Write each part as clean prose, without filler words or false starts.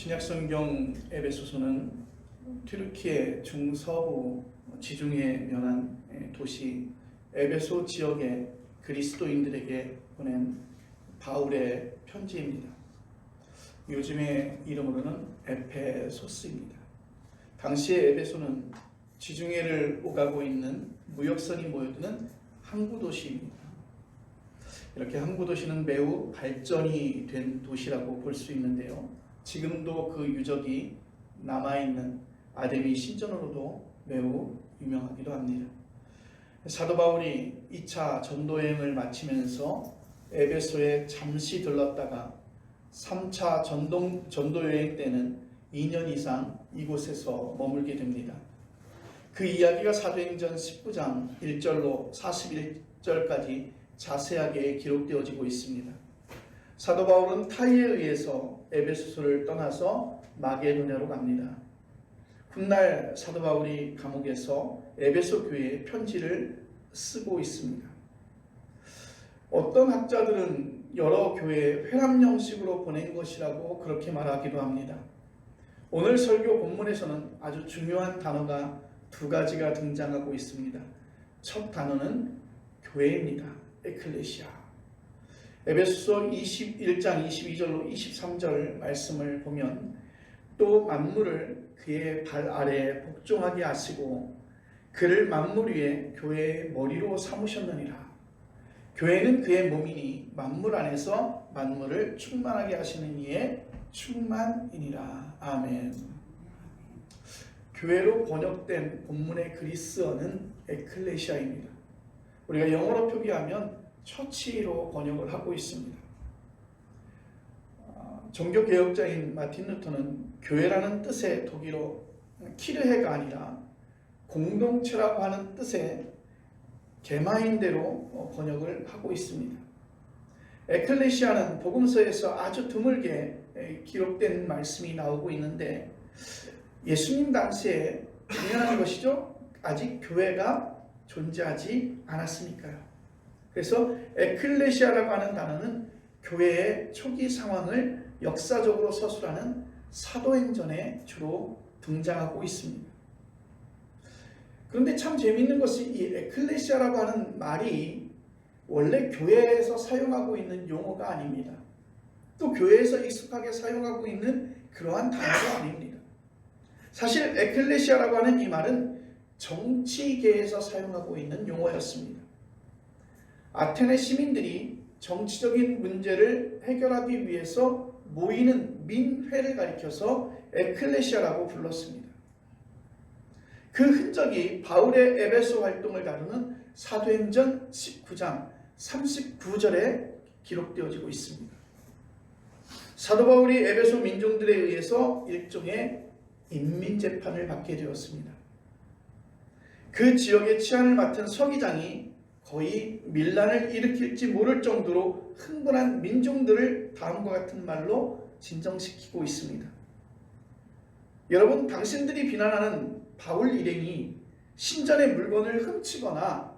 신약성경 에베소서는 튀르키예 중서부 지중해 면한 도시 에베소 지역의 그리스도인들에게 보낸 바울의 편지입니다. 요즘의 이름으로는 에페소스입니다. 당시의 에베소는 지중해를 오가고 있는 무역선이 모여드는 항구 도시입니다. 이렇게 항구 도시는 매우 발전이 된 도시라고 볼 수 있는데요. 지금도 그 유적이 남아있는 아데미 신전으로도 매우 유명하기도 합니다. 사도 바울이 2차 전도여행을 마치면서 에베소에 잠시 들렀다가 3차 전도여행 때는 2년 이상 이곳에서 머물게 됩니다. 그 이야기가 사도행전 19장 1절로 41절까지 자세하게 기록되어지고 있습니다. 사도 바울은 타이에 의해서 에베소를 떠나서 마게도냐로 갑니다. 훗날 사도 바울이 감옥에서 에베소 교회에 편지를 쓰고 있습니다. 어떤 학자들은 여러 교회에 회람 형식으로 보낸 것이라고 그렇게 말하기도 합니다. 오늘 설교 본문에서는 아주 중요한 단어가 두 가지가 등장하고 있습니다. 첫 단어는 교회입니다. 에클레시아. 에베소서 21장 22절로 23절 말씀을 보면 또 만물을 그의 발 아래에 복종하게 하시고 그를 만물 위에 교회의 머리로 삼으셨느니라. 교회는 그의 몸이니 만물 안에서 만물을 충만하게 하시는 이의 충만이니라. 아멘. 교회로 번역된 본문의 그리스어는 에클레시아입니다. 우리가 영어로 표기하면 처치로 번역을 하고 있습니다. 종교개혁자인 마틴 루터는 교회라는 뜻의 독일어 키르헤가 아니라 공동체라고 하는 뜻의 게마인대로 번역을 하고 있습니다. 에클레시아는 복음서에서 아주 드물게 기록된 말씀이 나오고 있는데 예수님 당시에 당연한 것이죠. 아직 교회가 존재하지 않았으니까요. 그래서 에클레시아라고 하는 단어는 교회의 초기 상황을 역사적으로 서술하는 사도행전에 주로 등장하고 있습니다. 그런데 참 재미있는 것이 이 에클레시아라고 하는 말이 원래 교회에서 사용하고 있는 용어가 아닙니다. 또 교회에서 익숙하게 사용하고 있는 그러한 단어가 아닙니다. 사실 에클레시아라고 하는 이 말은 정치계에서 사용하고 있는 용어였습니다. 아테네 시민들이 정치적인 문제를 해결하기 위해서 모이는 민회를 가리켜서 에클레시아라고 불렀습니다. 그 흔적이 바울의 에베소 활동을 다루는 사도행전 19장 39절에 기록되어지고 있습니다. 사도 바울이 에베소 민중들에 의해서 일종의 인민재판을 받게 되었습니다. 그 지역의 치안을 맡은 서기장이 거의 밀란을 일으킬지 모를 정도로 흥분한 민중들을 다음과 같은 말로 진정시키고 있습니다. 여러분, 당신들이 비난하는 바울 일행이 신전의 물건을 훔치거나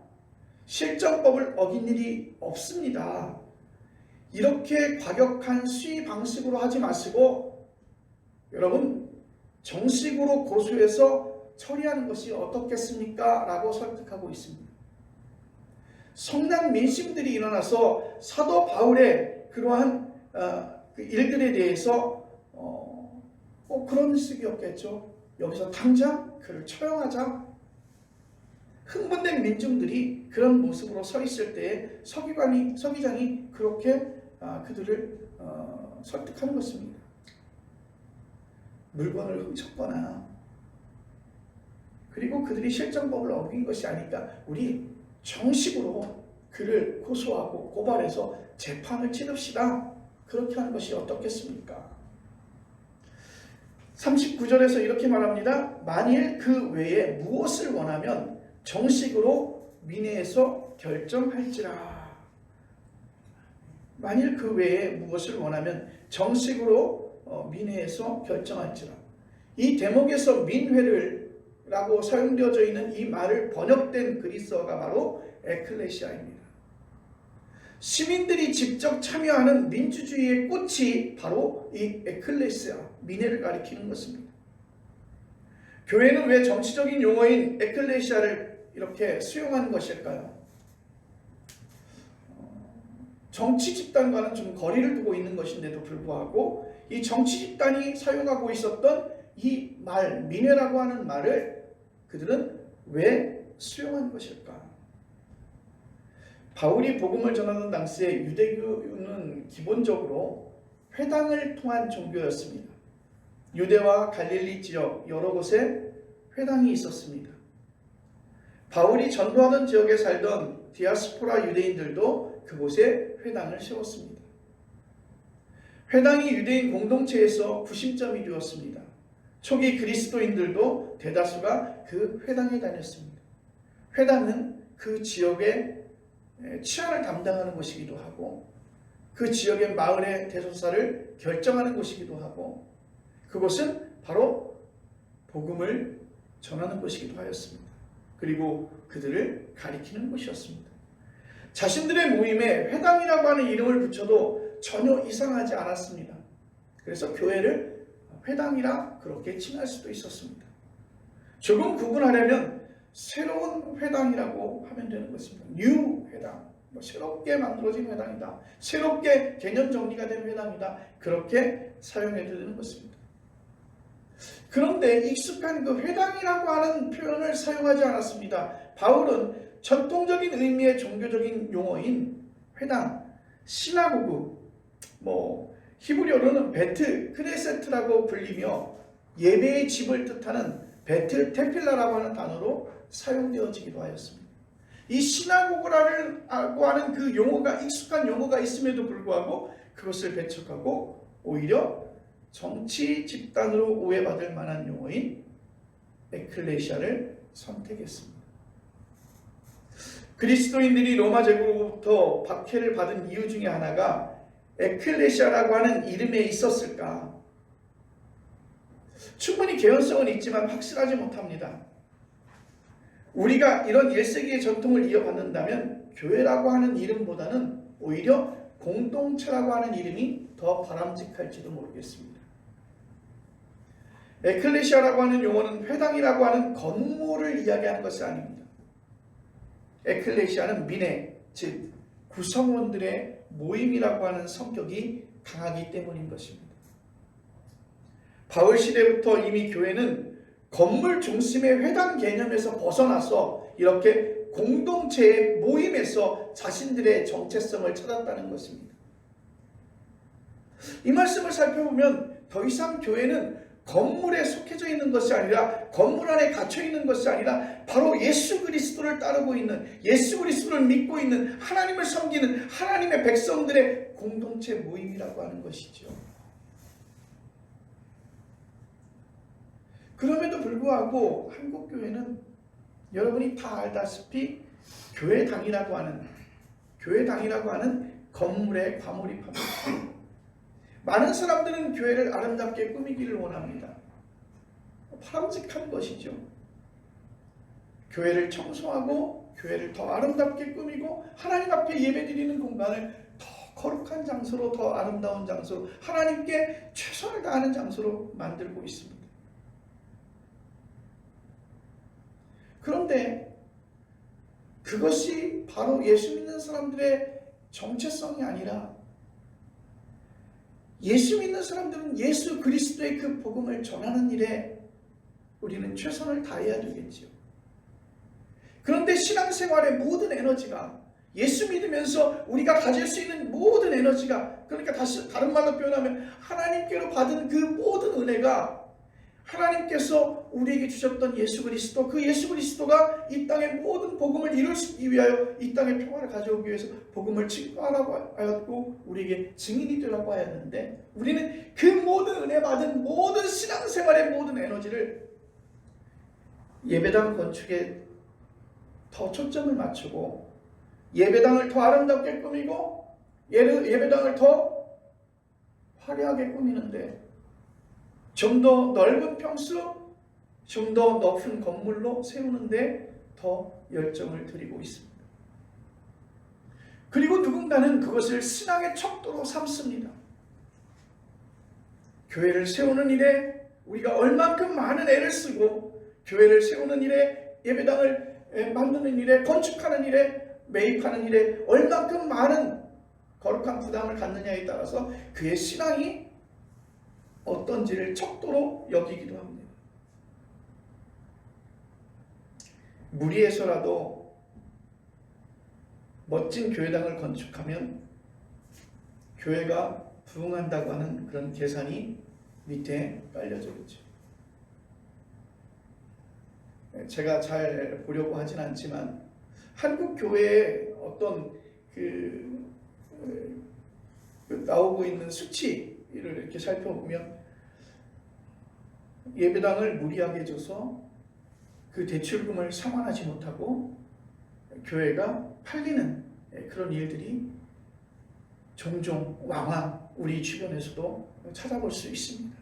실정법을 어긴 일이 없습니다. 이렇게 과격한 수위 방식으로 하지 마시고 여러분 정식으로 고소해서 처리하는 것이 어떻겠습니까? 라고 설득하고 있습니다. 성난 민심들이 일어나서 사도 바울의 그러한 일들에 대해서 그런 식이었겠죠. 여기서 당장 그를 처형하자. 흥분된 민중들이 그런 모습으로 서 있을 때에 서기장이 그렇게 그들을 설득하는 것입니다. 물건을 훔쳤거나 그리고 그들이 실정법을 어긴 것이 아니까 우리 정식으로 그를 고소하고 고발해서 재판을 치릅시다. 그렇게 하는 것이 어떻겠습니까? 39절에서 이렇게 말합니다. 만일 그 외에 무엇을 원하면 정식으로 민회에서 결정할지라. 만일 그 외에 무엇을 원하면 정식으로 민회에서 결정할지라. 이 대목에서 민회라고 사용되어져 있는 이 말을 번역된 그리스어가 바로 에클레시아입니다. 시민들이 직접 참여하는 민주주의의 꽃이 바로 이 에클레시아, 민회를 가리키는 것입니다. 교회는 왜 정치적인 용어인 에클레시아를 이렇게 수용하는 것일까요? 정치 집단과는 좀 거리를 두고 있는 것인데도 불구하고 이 정치 집단이 사용하고 있었던 이 말, 민회라고 하는 말을 그들은 왜 수용한 것일까? 바울이 복음을 전하던 당시에 유대교는 기본적으로 회당을 통한 종교였습니다. 유대와 갈릴리 지역 여러 곳에 회당이 있었습니다. 바울이 전도하던 지역에 살던 디아스포라 유대인들도 그곳에 회당을 세웠습니다. 회당이 유대인 공동체에서 구심점이 되었습니다. 초기 그리스도인들도 대다수가 그 회당에 다녔습니다. 회당은 그 지역의 치안을 담당하는 것이기도 하고 그 지역의 마을의 대소사를 결정하는 곳이기도 하고 그것은 바로 복음을 전하는 것이기도 하였습니다. 그리고 그들을 가리키는 곳이었습니다. 자신들의 모임에 회당이라고 하는 이름을 붙여도 전혀 이상하지 않았습니다. 그래서 교회를 회당이라 그렇게 칭할 수도 있었습니다. 조금 구분하려면 새로운 회당이라고 하면 되는 것입니다. 뉴 회당, 새롭게 만들어진 회당이다. 새롭게 개념 정리가 된 회당이다. 그렇게 사용해도 되는 것입니다. 그런데 익숙한 그 회당이라고 하는 표현을 사용하지 않았습니다. 바울은 전통적인 의미의 종교적인 용어인 회당, 시나고그, 히브리어로는 베트 크레세트라고 불리며 예배의 집을 뜻하는 베트 테필라라고 하는 단어로 사용되어지기도 하였습니다. 이 시나고그라고 하는 그 용어가 익숙한 용어가 있음에도 불구하고 그것을 배척하고 오히려 정치 집단으로 오해받을 만한 용어인 에클레시아를 선택했습니다. 그리스도인들이 로마 제국으로부터 박해를 받은 이유 중에 하나가 에클레시아라고 하는 이름에 있었을까? 충분히 개연성은 있지만 확실하지 못합니다. 우리가 이런 1세기의 전통을 이어받는다면 교회라고 하는 이름보다는 오히려 공동체라고 하는 이름이 더 바람직할지도 모르겠습니다. 에클레시아라고 하는 용어는 회당이라고 하는 건물을 이야기하는 것이 아닙니다. 에클레시아는 민회, 즉 구성원들의 모임이라고 하는 성격이 강하기 때문인 것입니다. 바울 시대부터 이미 교회는 건물 중심의 회당 개념에서 벗어나서 이렇게 공동체의 모임에서 자신들의 정체성을 찾았다는 것입니다. 이 말씀을 살펴보면 더 이상 교회는 건물에 속해져 있는 것이 아니라 건물 안에 갇혀 있는 것이 아니라 바로 예수 그리스도를 따르고 있는 예수 그리스도를 믿고 있는 하나님을 섬기는 하나님의 백성들의 공동체 모임이라고 하는 것이죠. 그럼에도 불구하고 한국교회는 여러분이 다 알다시피 교회당이라고 하는 건물에 과몰입합니다. 많은 사람들은 교회를 아름답게 꾸미기를 원합니다. 바람직한 것이죠. 교회를 청소하고 교회를 더 아름답게 꾸미고 하나님 앞에 예배드리는 공간을 더 거룩한 장소로, 더 아름다운 장소로, 하나님께 최선을 다하는 장소로 만들고 있습니다. 그런데 그것이 바로 예수 믿는 사람들의 정체성이 아니라 예수 믿는 사람들은 예수 그리스도의 그 복음을 전하는 일에 우리는 최선을 다해야 되겠지요. 그런데 신앙생활의 모든 에너지가 예수 믿으면서 우리가 가질 수 있는 모든 에너지가, 그러니까 다른 말로 표현하면 하나님께로 받은 그 모든 은혜가 하나님께서 우리에게 주셨던 예수 그리스도, 그 예수 그리스도가 이 땅의 모든 복음을 이루기 위하여 이 땅의 평화를 가져오기 위해서 복음을 증거하라고 하였고 우리에게 증인이 되라고 하였는데, 우리는 그 모든 은혜 받은 모든 신앙생활의 모든 에너지를 예배당 건축에 더 초점을 맞추고 예배당을 더 아름답게 꾸미고 예배당을 더 화려하게 꾸미는데, 좀 더 넓은 평수, 좀 더 높은 건물로 세우는데 더 열정을 들이고 있습니다. 그리고 누군가는 그것을 신앙의 척도로 삼습니다. 교회를 세우는 일에 우리가 얼만큼 많은 애를 쓰고, 교회를 세우는 일에, 예배당을 만드는 일에, 건축하는 일에, 매입하는 일에 얼만큼 많은 거룩한 부담을 갖느냐에 따라서 그의 신앙이 어떤지를 척도로 여기기도 합니다. 무리해서라도 멋진 교회당을 건축하면 교회가 부흥한다고 하는 그런 계산이 밑에 깔려져 있죠. 제가 잘 보려고 하진 않지만 한국 교회의 어떤 나오고 있는 수치를 이렇게 살펴보면 예배당을 무리하게 줘서 그 대출금을 상환하지 못하고 교회가 팔리는 그런 일들이 종종 왕왕 우리 주변에서도 찾아볼 수 있습니다.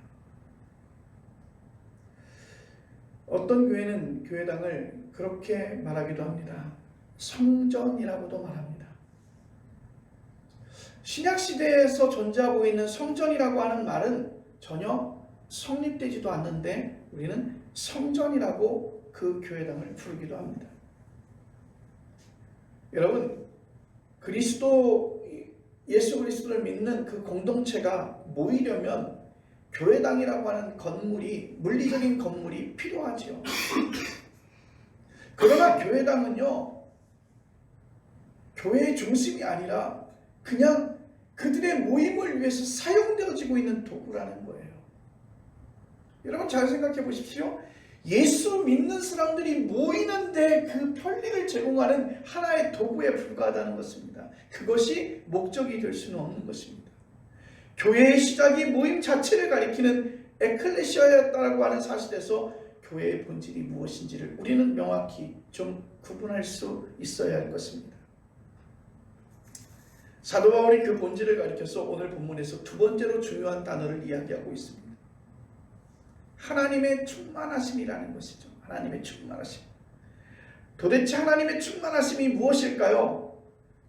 어떤 교회는 교회당을 그렇게 말하기도 합니다. 성전이라고도 말합니다. 신약시대에서 존재하고 있는 성전이라고 하는 말은 전혀 성립되지도 않는데 우리는 성전이라고 그 교회당을 부르기도 합니다. 여러분, 예수 그리스도를 믿는 그 공동체가 모이려면 교회당이라고 하는 건물이, 물리적인 건물이 필요하죠. 그러나 교회당은요, 교회의 중심이 아니라 그냥 그들의 모임을 위해서 사용되어지고 있는 도구라는 거예요. 여러분 잘 생각해 보십시오. 예수 믿는 사람들이 모이는데 그 편리를 제공하는 하나의 도구에 불과하다는 것입니다. 그것이 목적이 될 수는 없는 것입니다. 교회의 시작이 모임 자체를 가리키는 에클레시아였다고 하는 사실에서 교회의 본질이 무엇인지를 우리는 명확히 좀 구분할 수 있어야 할 것입니다. 사도 바울이 그 본질을 가리켜서 오늘 본문에서 두 번째로 중요한 단어를 이야기하고 있습니다. 하나님의 충만하심이라는 것이죠. 하나님의 충만하심. 도대체 하나님의 충만하심이 무엇일까요?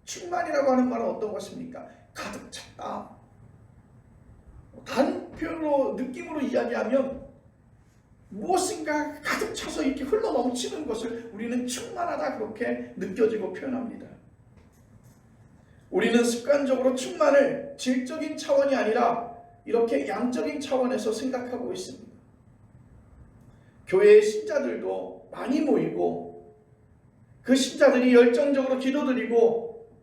충만이라고 하는 말은 어떤 것입니까? 가득 찼다. 다른 표현으로, 느낌으로 이야기하면 무엇인가 가득 차서 이렇게 흘러 넘치는 것을 우리는 충만하다 그렇게 느껴지고 표현합니다. 우리는 습관적으로 충만을 질적인 차원이 아니라 이렇게 양적인 차원에서 생각하고 있습니다. 교회의 신자들도 많이 모이고 그 신자들이 열정적으로 기도드리고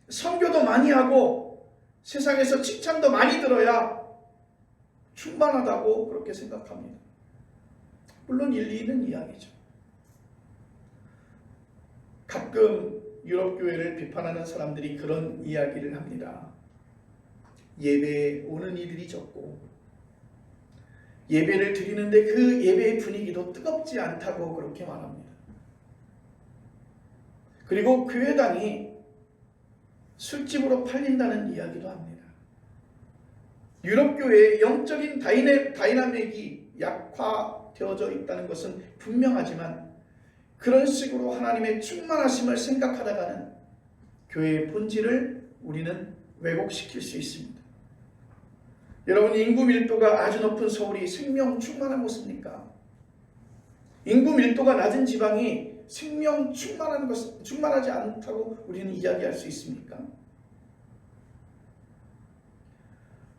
선교도 많이 하고 세상에서 칭찬도 많이 들어야 충만하다고 그렇게 생각합니다. 물론 일리 있는 이야기죠. 가끔 유럽 교회를 비판하는 사람들이 그런 이야기를 합니다. 예배에 오는 이들이 적고 예배를 드리는데 그 예배의 분위기도 뜨겁지 않다고 그렇게 말합니다. 그리고 교회당이 술집으로 팔린다는 이야기도 합니다. 유럽 교회의 영적인 다이나믹이 약화되어져 있다는 것은 분명하지만 그런 식으로 하나님의 충만하심을 생각하다가는 교회의 본질을 우리는 왜곡시킬 수 있습니다. 여러분, 인구 밀도가 아주 높은 서울이 생명 충만한 곳입니까? 인구 밀도가 낮은 지방이 생명 충만하지 않다고 우리는 이야기할 수 있습니까?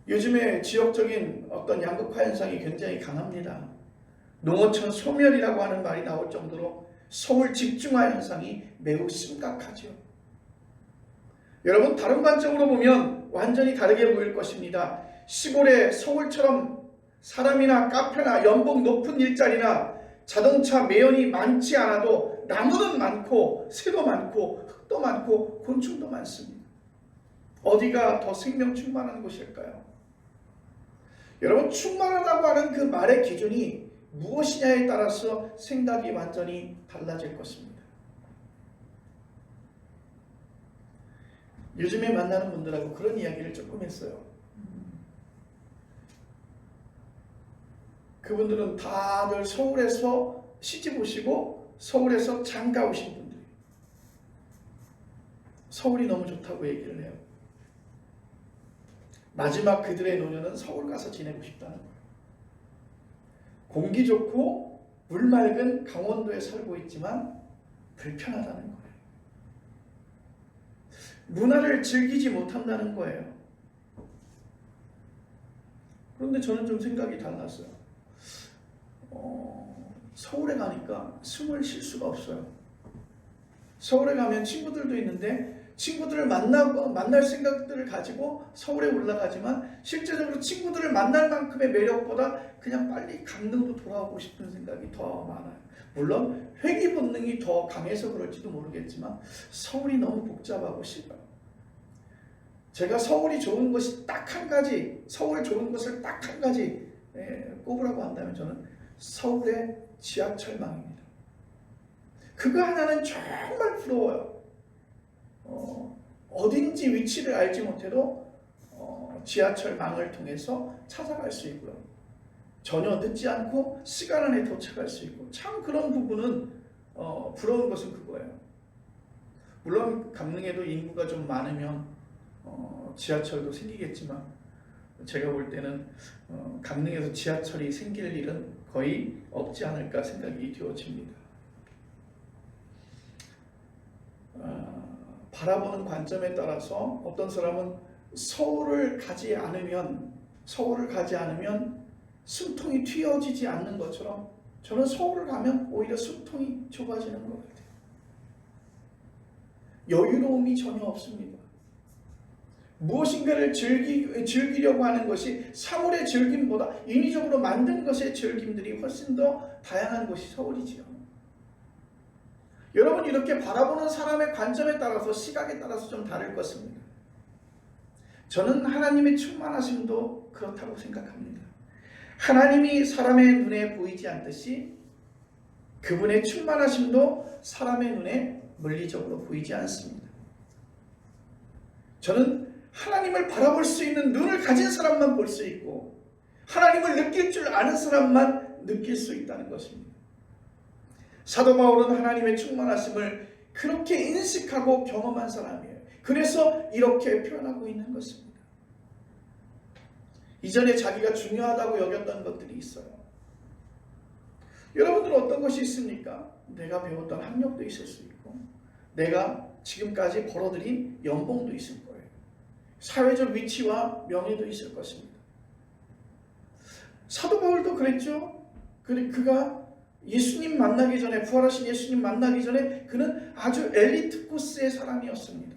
요즘에 지역적인 어떤 양극화 현상이 굉장히 강합니다. 농어촌 소멸이라고 하는 말이 나올 정도로 서울 집중화 현상이 매우 심각하죠. 여러분, 다른 관점으로 보면 완전히 다르게 보일 것입니다. 시골에 서울처럼 사람이나 카페나 연봉 높은 일자리나 자동차 매연이 많지 않아도 나무는 많고 새도 많고 흙도 많고 곤충도 많습니다. 어디가 더 생명 충만한 곳일까요? 여러분, 충만하다고 하는 그 말의 기준이 무엇이냐에 따라서 생각이 완전히 달라질 것입니다. 요즘에 만나는 분들하고 그런 이야기를 조금 했어요. 그분들은 다들 서울에서 시집 오시고 서울에서 장가 오신 분들이에요. 서울이 너무 좋다고 얘기를 해요. 마지막 그들의 노년은 서울 가서 지내고 싶다는 거예요. 공기 좋고 물 맑은 강원도에 살고 있지만 불편하다는 거예요. 문화를 즐기지 못한다는 거예요. 그런데 저는 좀 생각이 달랐어요. 서울에 가니까 숨을 쉴 수가 없어요. 서울에 가면 친구들도 있는데 친구들을 만날 생각들을 가지고 서울에 올라가지만 실제적으로 친구들을 만날 만큼의 매력보다 그냥 빨리 강릉으로 돌아오고 싶은 생각이 더 많아요. 물론 회귀 본능이 더 강해서 그럴지도 모르겠지만 서울이 너무 복잡하고 싫어요. 제가 서울이 좋은 것이 딱 한 가지, 서울 좋은 것을 딱 한 가지 꼽으라고 한다면 저는 서울의 지하철망입니다. 그거 하나는 정말 부러워요. 어딘지 위치를 알지 못해도 지하철망을 통해서 찾아갈 수 있고요. 전혀 늦지 않고 시간 안에 도착할 수 있고 참 그런 부분은 부러운 것은 그거예요. 물론 강릉에도 인구가 좀 많으면 지하철도 생기겠지만 제가 볼 때는 강릉에서 지하철이 생길 일은 거의 없지 않을까 생각이 되어집니다. 바라보는 관점에 따라서 어떤 사람은 서울을 가지 않으면 숨통이 틔어지지 않는 것처럼 저는 서울을 가면 오히려 숨통이 좁아지는 것 같아요. 여유로움이 전혀 없습니다. 무엇인가를 즐기려고 하는 것이 사물의 즐김보다 인위적으로 만든 것의 즐김들이 훨씬 더 다양한 것이 서울이지요. 여러분 이렇게 바라보는 사람의 관점에 따라서 시각에 따라서 좀 다를 것입니다. 저는 하나님의 충만하심도 그렇다고 생각합니다. 하나님이 사람의 눈에 보이지 않듯이 그분의 충만하심도 사람의 눈에 물리적으로 보이지 않습니다. 저는 하나님을 바라볼 수 있는 눈을 가진 사람만 볼 수 있고 하나님을 느낄 줄 아는 사람만 느낄 수 있다는 것입니다. 사도 바울은 하나님의 충만하심을 그렇게 인식하고 경험한 사람이에요. 그래서 이렇게 표현하고 있는 것입니다. 이전에 자기가 중요하다고 여겼던 것들이 있어요. 여러분들은 어떤 것이 있습니까? 내가 배웠던 학력도 있을 수 있고 내가 지금까지 벌어들인 연봉도 있을 거예요. 사회적 위치와 명예도 있을 것입니다. 사도 바울도 그랬죠. 그가 예수님 만나기 전에 부활하신 예수님 만나기 전에 그는 아주 엘리트 코스의 사람이었습니다.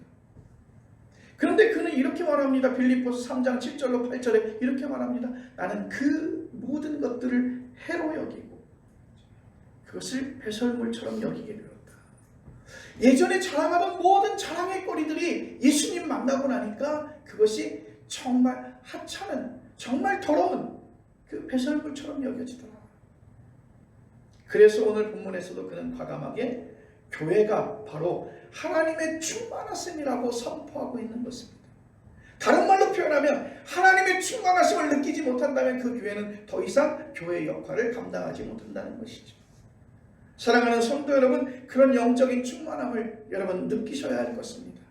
그런데 그는 이렇게 말합니다. 빌립보서 3장 7절로 8절에 이렇게 말합니다. 나는 그 모든 것들을 해로 여기고 그것을 배설물처럼 여기게 되었다. 예전에 자랑하던 모든 자랑의 거리들이 예수님 만나고 나니까 그것이 정말 하찮은 정말 더러운 그 배설물처럼 여겨지더라. 그래서 오늘 본문에서도 그는 과감하게 교회가 바로 하나님의 충만하심이라고 선포하고 있는 것입니다. 다른 말로 표현하면 하나님의 충만하심을 느끼지 못한다면 그 교회는 더 이상 교회의 역할을 감당하지 못한다는 것이죠. 사랑하는 성도 여러분, 그런 영적인 충만함을 여러분 느끼셔야 할 것입니다.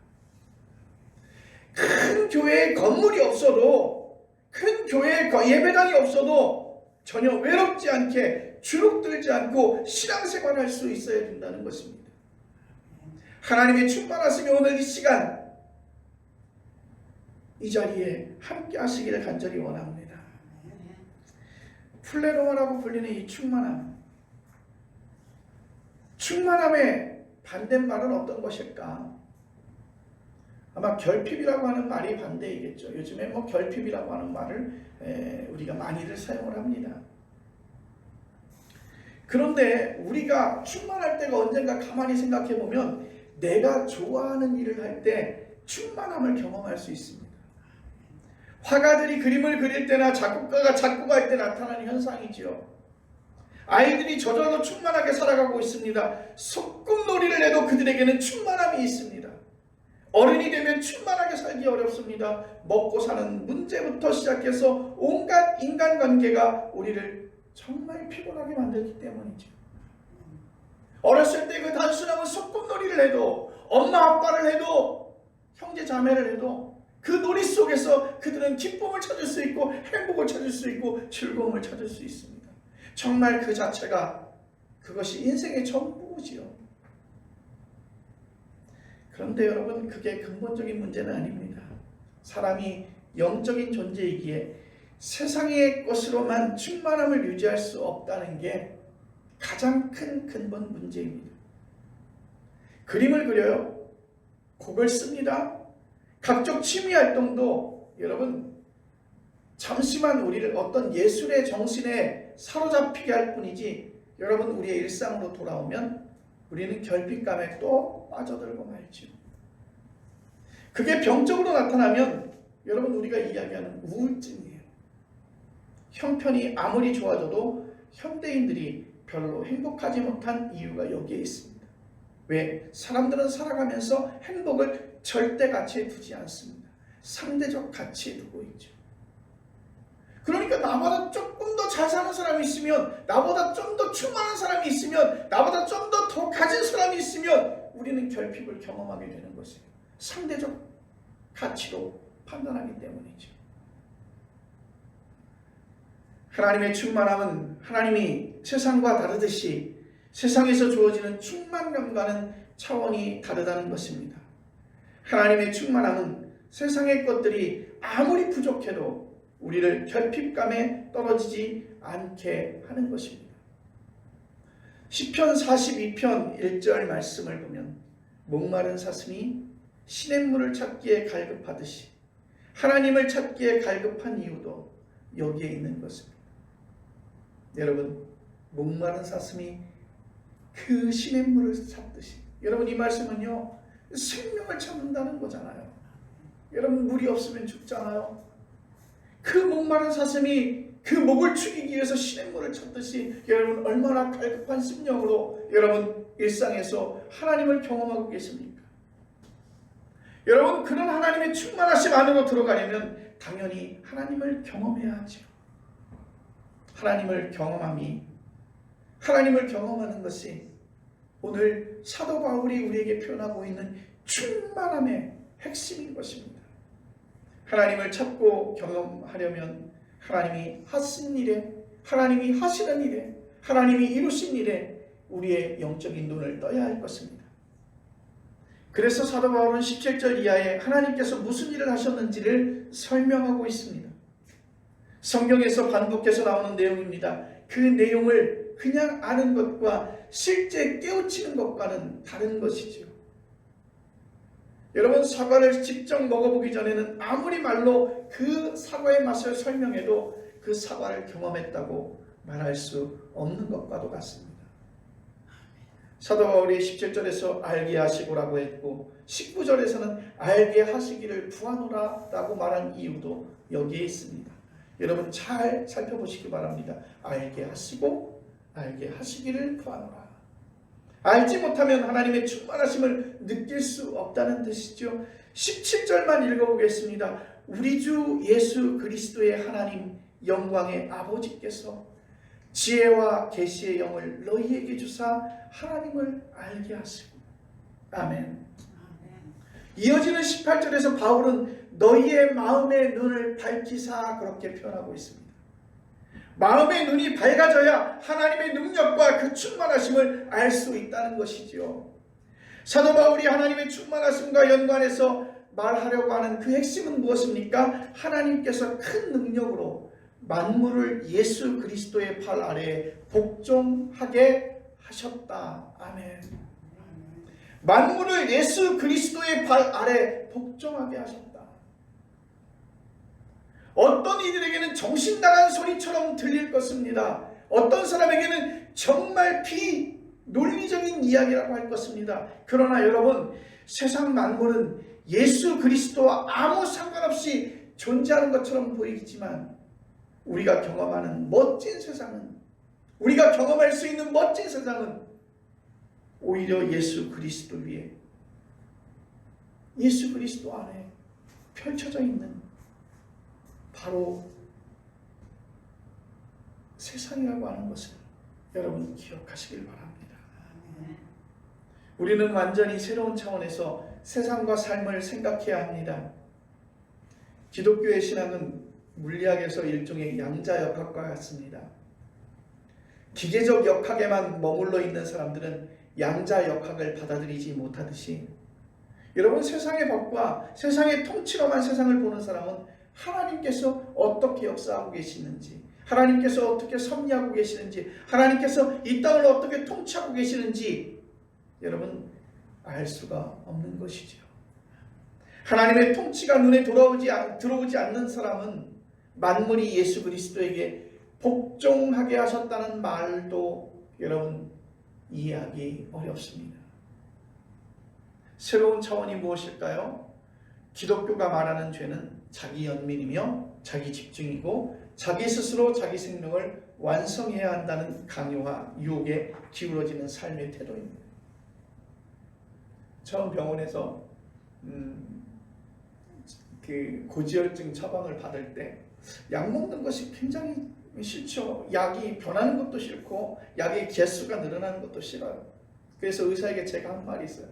큰 교회에 건물이 없어도 큰 교회에 예배당이 없어도 전혀 외롭지 않게 주눅들지 않고 신앙생활을 할 수 있어야 된다는 것입니다. 하나님의 충만하심이 오늘 이 시간 이 자리에 함께 하시기를 간절히 원합니다. 플레로마라고 불리는 이 충만함의 반대말은 어떤 것일까? 아마 결핍이라고 하는 말이 반대이겠죠. 요즘에 결핍이라고 하는 말을 우리가 많이들 사용을 합니다. 그런데 우리가 충만할 때가 언젠가 가만히 생각해 보면 내가 좋아하는 일을 할 때 충만함을 경험할 수 있습니다. 화가들이 그림을 그릴 때나 작곡가가 작곡할 때 나타나는 현상이지요. 아이들이 저절로 충만하게 살아가고 있습니다. 소꿉놀이를 해도 그들에게는 충만함이 있습니다. 어른이 되면 충만하게 살기 어렵습니다. 먹고 사는 문제부터 시작해서 온갖 인간관계가 우리를 정말 피곤하게 만들기 때문이죠. 어렸을 때 그 단순한 소꿉놀이를 해도 엄마 아빠를 해도 형제 자매를 해도 그 놀이 속에서 그들은 기쁨을 찾을 수 있고 행복을 찾을 수 있고 즐거움을 찾을 수 있습니다. 정말 그 자체가 그것이 인생의 전부지요. 그런데 여러분, 그게 근본적인 문제는 아닙니다. 사람이 영적인 존재이기에 세상의 것으로만 충만함을 유지할 수 없다는 게 가장 큰 근본 문제입니다. 그림을 그려요. 곡을 씁니다. 각종 취미 활동도 여러분 잠시만 우리를 어떤 예술의 정신에 사로잡히게 할 뿐이지, 여러분 우리의 일상으로 돌아오면 우리는 결핍감에 또 빠져들고 말죠. 그게 병적으로 나타나면 여러분 우리가 이야기하는 우울증이에요. 형편이 아무리 좋아져도 현대인들이 별로 행복하지 못한 이유가 여기에 있습니다. 왜? 사람들은 살아가면서 행복을 절대 가치에 두지 않습니다. 상대적 가치에 두고 있죠. 그러니까 나보다 조금 더 잘 사는 사람이 있으면, 나보다 좀 더 충만한 사람이 있으면, 나보다 좀 더 가진 사람이 있으면 우리는 결핍을 경험하게 되는 것이에요. 상대적 가치로 판단하기 때문이죠. 하나님의 충만함은 하나님이 세상과 다르듯이 세상에서 주어지는 충만감과는 차원이 다르다는 것입니다. 하나님의 충만함은 세상의 것들이 아무리 부족해도 우리를 결핍감에 떨어지지 않게 하는 것입니다. 시편 42편 1절 말씀을 보면 목마른 사슴이 시냇물을 찾기에 갈급하듯이 하나님을 찾기에 갈급한 이유도 여기에 있는 것입니다. 여러분, 목마른 사슴이 그 시냇물을 찾듯이, 여러분 이 말씀은요 생명을 찾는다는 거잖아요. 여러분 물이 없으면 죽잖아요. 그 목마른 사슴이 그 목을 축이기 위해서 시냇물을 찾듯이 여러분 얼마나 갈급한 심령으로 여러분 일상에서 하나님을 경험하고 계십니까? 여러분, 그런 하나님의 충만하심 안으로 들어가려면 당연히 하나님을 경험해야 하죠. 하나님을 경험하는 것이 오늘 사도 바울이 우리에게 표현하고 있는 충만함의 핵심인 것입니다. 하나님을 찾고 경험하려면 하나님이 하신 일에, 하나님이 하시는 일에, 하나님이 이루신 일에 우리의 영적인 눈을 떠야 할 것입니다. 그래서 사도 바울은 17절 이하에 하나님께서 무슨 일을 하셨는지를 설명하고 있습니다. 성경에서 반복해서 나오는 내용입니다. 그 내용을 그냥 아는 것과 실제 깨우치는 것과는 다른 것이죠. 여러분, 사과를 직접 먹어보기 전에는 아무리 말로 그 사과의 맛을 설명해도 그 사과를 경험했다고 말할 수 없는 것과도 같습니다. 사도 바울이 17절에서 알게 하시고라고 했고 19절에서는 알게 하시기를 구하노라 라고 말한 이유도 여기에 있습니다. 여러분 잘 살펴보시기 바랍니다. 알게 하시고 알게 하시기를 구하노라. 알지 못하면 하나님의 충만하심을 느낄 수 없다는 뜻이죠. 17절만 읽어보겠습니다. 우리 주 예수 그리스도의 하나님 영광의 아버지께서 지혜와 계시의 영을 너희에게 주사 하나님을 알게 하시고. 아멘. 이어지는 18절에서 바울은 너희의 마음의 눈을 밝히사 그렇게 표현하고 있습니다. 마음의 눈이 밝아져야 하나님의 능력과 그 충만하심을 알 수 있다는 것이지요. 사도 바울이 하나님의 충만하심과 연관해서 말하려고 하는 그 핵심은 무엇입니까? 하나님께서 큰 능력으로 만물을 예수 그리스도의 팔 아래에 복종하게 하셨다. 아멘. 만물을 예수 그리스도의 발 아래 복종하게 하셨다. 어떤 이들에게는 정신 나간 소리처럼 들릴 것입니다. 어떤 사람에게는 정말 비논리적인 이야기라고 할 것입니다. 그러나 여러분, 세상 만물은 예수 그리스도와 아무 상관없이 존재하는 것처럼 보이지만 우리가 경험하는 멋진 세상은, 우리가 경험할 수 있는 멋진 세상은 오히려 예수 그리스도 위에, 예수 그리스도 안에 펼쳐져 있는 바로 세상이라고 하는 것을 여러분 기억하시길 바랍니다. 우리는 완전히 새로운 차원에서 세상과 삶을 생각해야 합니다. 기독교의 신앙은 물리학에서 일종의 양자역학과 같습니다. 기계적 역학에만 머물러 있는 사람들은 양자역학을 받아들이지 못하듯이, 여러분, 세상의 법과 세상의 통치로만 세상을 보는 사람은 하나님께서 어떻게 역사하고 계시는지, 하나님께서 어떻게 섭리하고 계시는지, 하나님께서 이 땅을 어떻게 통치하고 계시는지 여러분 알 수가 없는 것이죠. 하나님의 통치가 눈에 들어오지 않는 사람은 만물이 예수 그리스도에게 복종하게 하셨다는 말도 여러분 이해하기 어렵습니다. 새로운 차원이 무엇일까요? 기독교가 말하는 죄는 자기 연민이며 자기 집중이고 자기 스스로 자기 생명을 완성해야 한다는 강요와 유혹에 기울어지는 삶의 태도입니다. 처음 병원에서 그 고지혈증 처방을 받을 때 약 먹는 것이 굉장히 싫죠. 약이 변하는 것도 싫고 약의 개수가 늘어나는 것도 싫어요. 그래서 의사에게 제가 한 말이 있어요.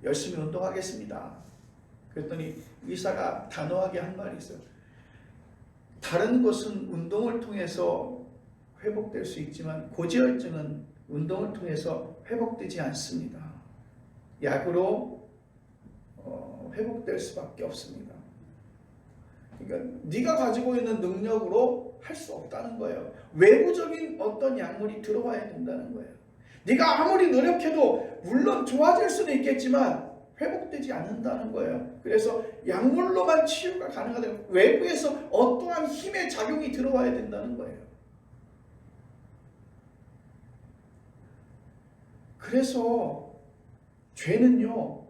열심히 운동하겠습니다. 그랬더니 의사가 단호하게 한 말이 있어요. 다른 것은 운동을 통해서 회복될 수 있지만 고지혈증은 운동을 통해서 회복되지 않습니다. 약으로 회복될 수밖에 없습니다. 그러니까 네가 가지고 있는 능력으로 할 수 없다는 거예요. 외부적인 어떤 약물이 들어와야 된다는 거예요. 네가 아무리 노력해도 물론 좋아질 수는 있겠지만 회복되지 않는다는 거예요. 그래서 약물로만 치유가 가능하다면 외부에서 어떠한 힘의 작용이 들어와야 된다는 거예요. 그래서 죄는요,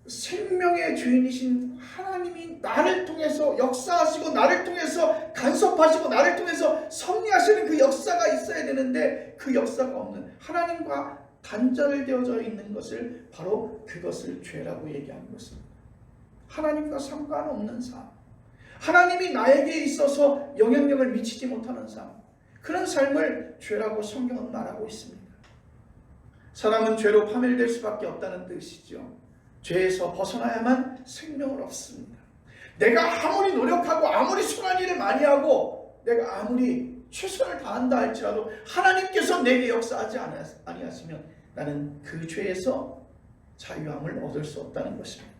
생명의 주인이신 하나님이 나를 통해서 역사하시고 나를 통해서 간섭하시고 나를 통해서 섭리하시는 그 역사가 있어야 되는데 그 역사가 없는, 하나님과 단절되어져 있는 것을, 바로 그것을 죄라고 얘기하는 것입니다. 하나님과 상관없는 삶, 하나님이 나에게 있어서 영향력을 미치지 못하는 삶, 그런 삶을 죄라고 성경은 말하고 있습니다. 사람은 죄로 파멸될 수밖에 없다는 뜻이죠. 죄에서 벗어나야만 생명을 얻습니다. 내가 아무리 노력하고 아무리 선한 일을 많이 하고 내가 아무리 최선을 다한다 할지라도 하나님께서 내게 역사하지 아니하시면 나는 그 죄에서 자유함을 얻을 수 없다는 것입니다.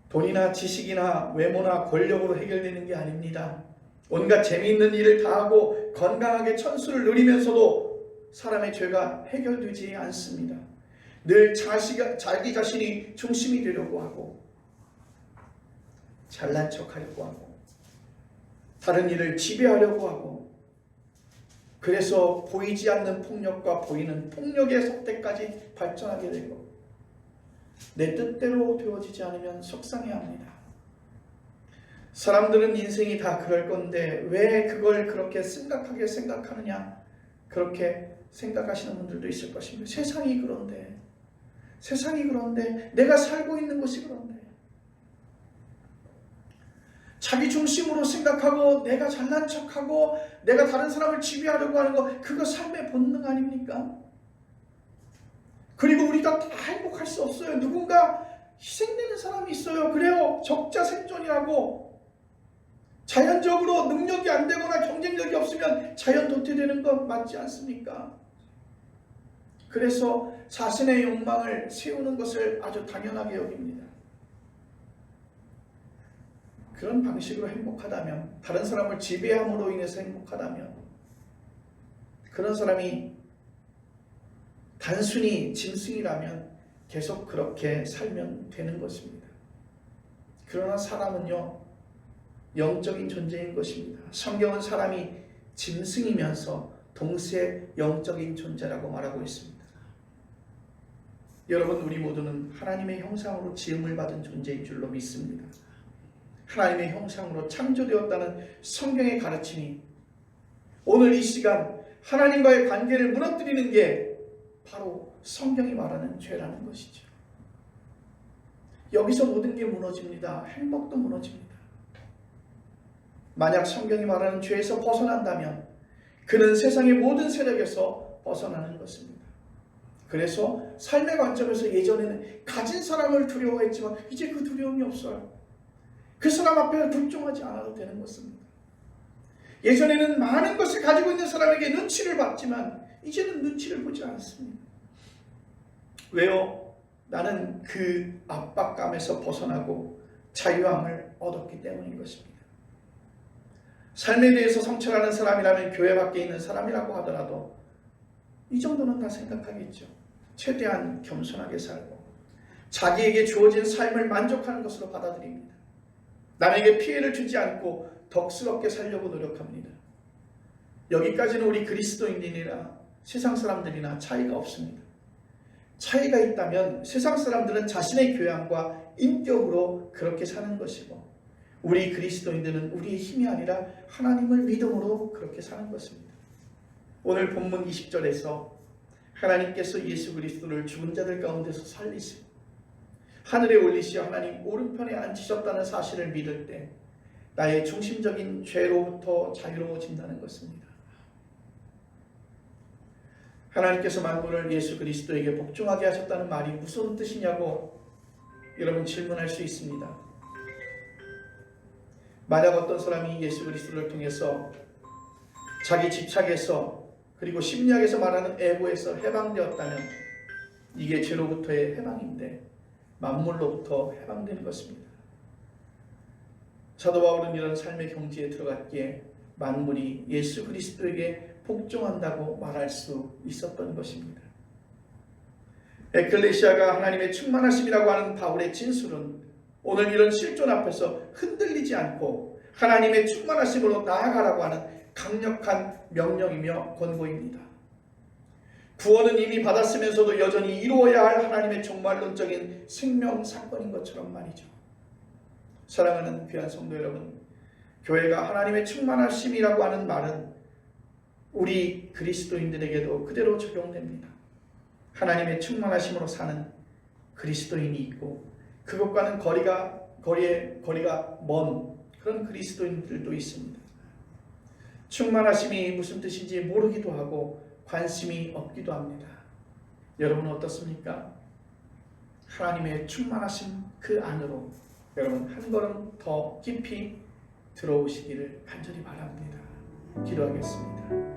돈이나 지식이나 외모나 권력으로 해결되는 게 아닙니다. 온갖 재미있는 일을 다하고 건강하게 천수를 누리면서도 사람의 죄가 해결되지 않습니다. 늘 자기 자신이 중심이 되려고 하고 잘난 척하려고 하고 다른 일을 지배하려고 하고, 그래서 보이지 않는 폭력과 보이는 폭력의 속대까지 발전하게 되고 내 뜻대로 되어지지 않으면 속상해합니다. 사람들은 인생이 다 그럴 건데 왜 그걸 그렇게 심각하게 생각하느냐, 그렇게 생각하시는 분들도 있을 것입니다. 세상이 그런데 내가 살고 있는 것이 그런데, 자기 중심으로 생각하고 내가 잘난 척하고 내가 다른 사람을 지배하려고 하는 거, 그거 삶의 본능 아닙니까? 그리고 우리가 다 행복할 수 없어요. 누군가 희생되는 사람이 있어요. 그래요, 적자생존이라고. 자연적으로 능력이 안 되거나 경쟁력이 없으면 자연 도태되는 것 맞지 않습니까? 그래서 자신의 욕망을 세우는 것을 아주 당연하게 여깁니다. 그런 방식으로 행복하다면, 다른 사람을 지배함으로 인해서 행복하다면, 그런 사람이 단순히 짐승이라면 계속 그렇게 살면 되는 것입니다. 그러나 사람은요, 영적인 존재인 것입니다. 성경은 사람이 짐승이면서 동시에 영적인 존재라고 말하고 있습니다. 여러분, 우리 모두는 하나님의 형상으로 지음을 받은 존재인 줄로 믿습니다. 하나님의 형상으로 창조되었다는 성경의 가르침이 오늘 이 시간 하나님과의 관계를 무너뜨리는 게 바로 성경이 말하는 죄라는 것이죠. 여기서 모든 게 무너집니다. 행복도 무너집니다. 만약 성경이 말하는 죄에서 벗어난다면 그는 세상의 모든 세력에서 벗어나는 것입니다. 그래서 삶의 관점에서 예전에는 가진 사람을 두려워했지만 이제 그 두려움이 없어요. 그 사람 앞에 굴종하지 않아도 되는 것입니다. 예전에는 많은 것을 가지고 있는 사람에게 눈치를 봤지만 이제는 눈치를 보지 않습니다. 왜요? 나는 그 압박감에서 벗어나고 자유함을 얻었기 때문인 것입니다. 삶에 대해서 성찰하는 사람이라면 교회 밖에 있는 사람이라고 하더라도 이 정도는 다 생각하겠죠. 최대한 겸손하게 살고 자기에게 주어진 삶을 만족하는 것으로 받아들입니다. 남에게 피해를 주지 않고 덕스럽게 살려고 노력합니다. 여기까지는 우리 그리스도인들이나 세상 사람들이나 차이가 없습니다. 차이가 있다면 세상 사람들은 자신의 교양과 인격으로 그렇게 사는 것이고 우리 그리스도인들은 우리의 힘이 아니라 하나님을 믿음으로 그렇게 사는 것입니다. 오늘 본문 20절에서 하나님께서 예수 그리스도를 죽은 자들 가운데서 살리시고 하늘에 올리시어 하나님 오른편에 앉으셨다는 사실을 믿을 때 나의 중심적인 죄로부터 자유로워진다는 것입니다. 하나님께서 만물을 예수 그리스도에게 복종하게 하셨다는 말이 무슨 뜻이냐고 여러분 질문할 수 있습니다. 만약 어떤 사람이 예수 그리스도를 통해서 자기 집착에서 그리고 심리학에서 말하는 애고에서 해방되었다면 이게 죄로부터의 해방인데 만물로부터 해방되는 것입니다. 사도 바울은 이런 삶의 경지에 들어갔기에 만물이 예수 그리스도에게 복종한다고 말할 수 있었던 것입니다. 에클레시아가 하나님의 충만하심이라고 하는 바울의 진술은 오늘 이런 실존 앞에서 흔들리지 않고 하나님의 충만하심으로 나아가라고 하는 강력한 명령이며 권고입니다. 구원은 이미 받았으면서도 여전히 이루어야 할 하나님의 종말론적인 생명 사건인 것처럼 말이죠. 사랑하는 귀한 성도 여러분, 교회가 하나님의 충만하심이라고 하는 말은 우리 그리스도인들에게도 그대로 적용됩니다. 하나님의 충만하심으로 사는 그리스도인이 있고 그것과는 거리가 먼 그런 그리스도인들도 있습니다. 충만하심이 무슨 뜻인지 모르기도 하고 관심이 없기도 합니다. 여러분은 어떻습니까? 하나님의 충만하심 그 안으로 여러분 한 걸음 더 깊이 들어오시기를 간절히 바랍니다. 기도하겠습니다.